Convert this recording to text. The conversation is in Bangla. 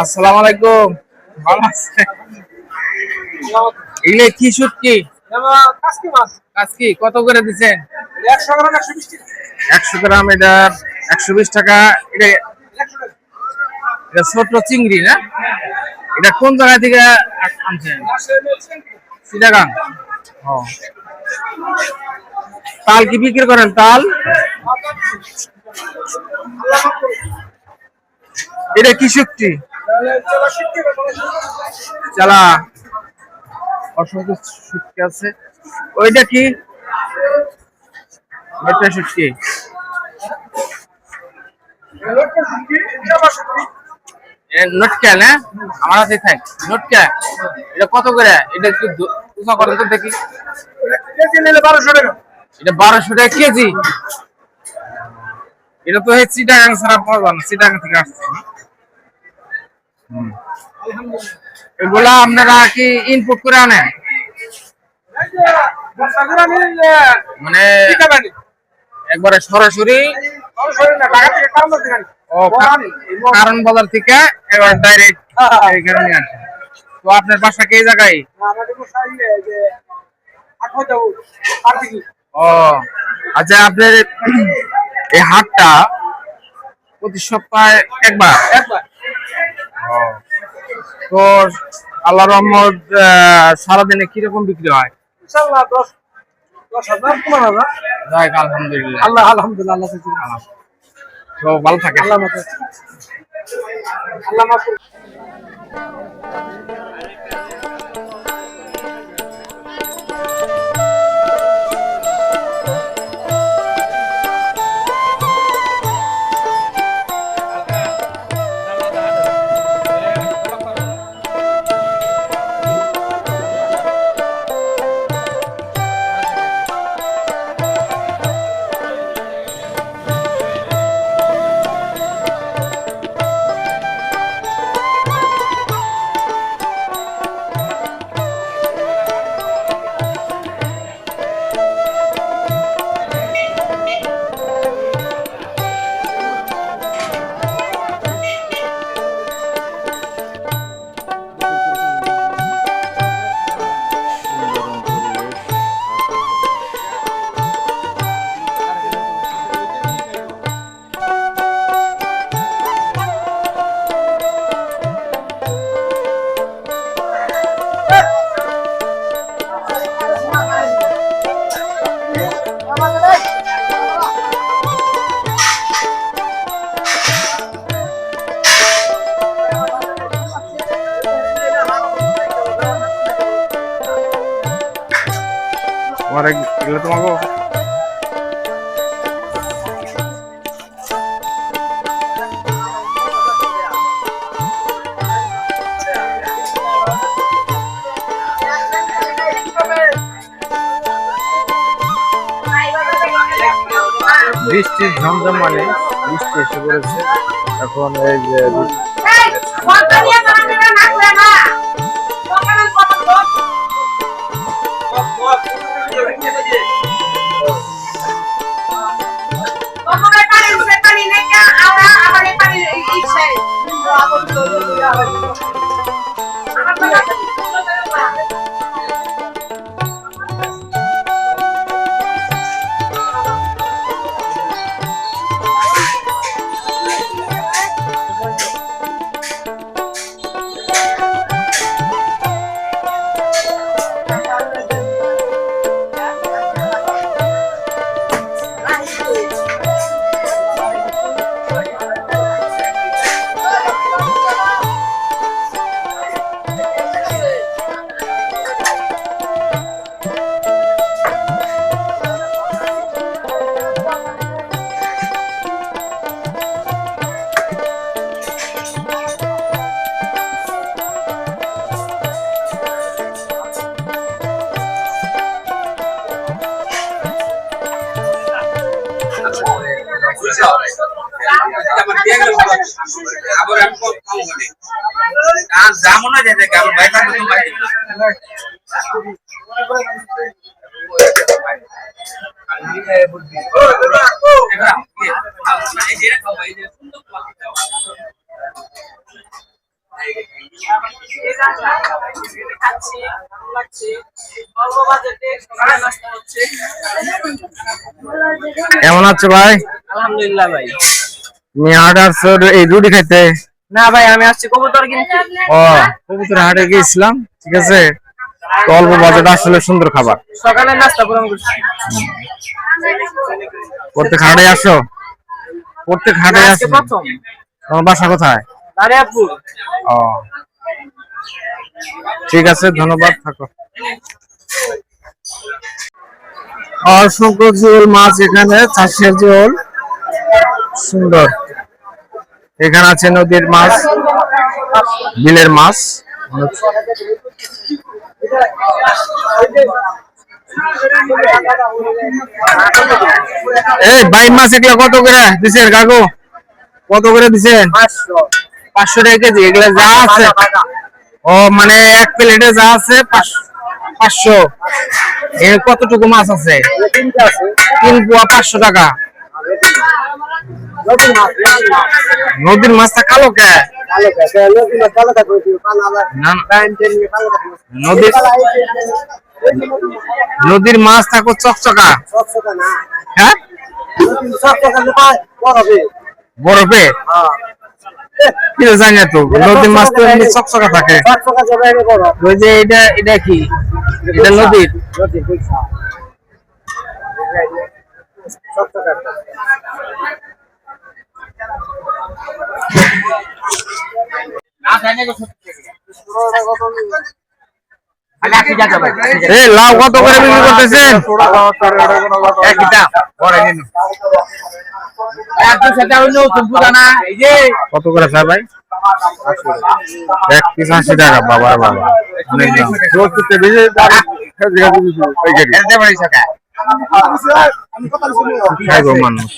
আসসালামু আলাইকুম। ভালো আছেন? এগুলো কি শুটকি? কাজকি কত করে দিচ্ছেন? 100 গ্রাম এটা 120 টাকা। এটা এটা ছোট চিংড়ি না? এটা কোন জায়গা থেকে আনছেন? চিটাগাং। ও, তাল কি বিক্রি করেন? তাল এটা কি শুটকি? চালা। অসংখ্য শুটকি আছে। ওইটা কি? এটা শুটকি। নটকা না? আমার হাতে থাক নটকা। এটা কত করে? এটা একটু উঁচা করেন তো দেখি। এটা 1200 টাকা কেজি। এটা তো চিটাগাং ছাড়া পাওয়া না, চিটাগাং থেকে আসছে। এগুলা আপনারা কি ইনপুট করে আনেন? মানে একবারে সরাসরি কারণ বাজার থেকে এবার ডাইরেক্ট এখানে নিয়ে আসেন। তো আপনার বাসা কে জায়গায়? ও আচ্ছা, আপনার এই হাটটা প্রতি সপ্তাহে একবার? ও, তো আল্লাহ রহমত সারাদিনে কিরকম বিক্রি হয়? যাক, আলহামদুলিল্লাহ। আলহামদুলিল্লাহ। তো ভালো থাকে। তোমার এগুলো তোমাকে বৃষ্টির ঝমঝম, মানে বৃষ্টি এসে পড়েছে এখন। এই যে কেমন আছে ভাই? আলহামদুলিল্লাহ ভাই। তুমি হাট আসছো এই রুটি খাইতে? না ভাই, আমি আসছি কবুতর কিনতে। ও, কবুতর হাটে গিয়েছিলাম, ঠিক আছে। তো অল্প বাজেট আসলে সুন্দর খাবার। সকালে নাস্তা পূরণ করছি। প্রত্যেক হাটে আসো? প্রত্যেক হাটে আসো? প্রথম। তোমার বাসা কোথায়? দারিয়াপুর। ও, ঠিক আছে, ধন্যবাদ, থাকো। অসংখ্য জিওল মাছ এখানে, চাষের জিওল, সুন্দর। এখানে আছে নদীর মাছ, বিলের মাছ। এই বাইম মাছ এগুলো কত করে দিচ্ছেন কাকু? কত করে দিচ্ছেন? 500 টাকা কেজি। এগুলো যা আছে, ও মানে এক প্লেটে যা আছে 500। এর কতটুকু মাছ আছে? 3 পোয়া 500 টাকা। নদীর মাছটা কালো কে? নদীর মাছ থাকো চকচকা। হ্যাঁ, বরফে কি জানি তো। নদীর মাছ তো এমনি চকচকা থাকে। ওই যে এটা কি? এটা নদীর? লাউ কত করে বিক্রি করতেছেন? কত করে স্যার ভাই? 1 পিস 80 টাকা। বাবা বাবা, অনেক দাম। খাইবো মানুষ।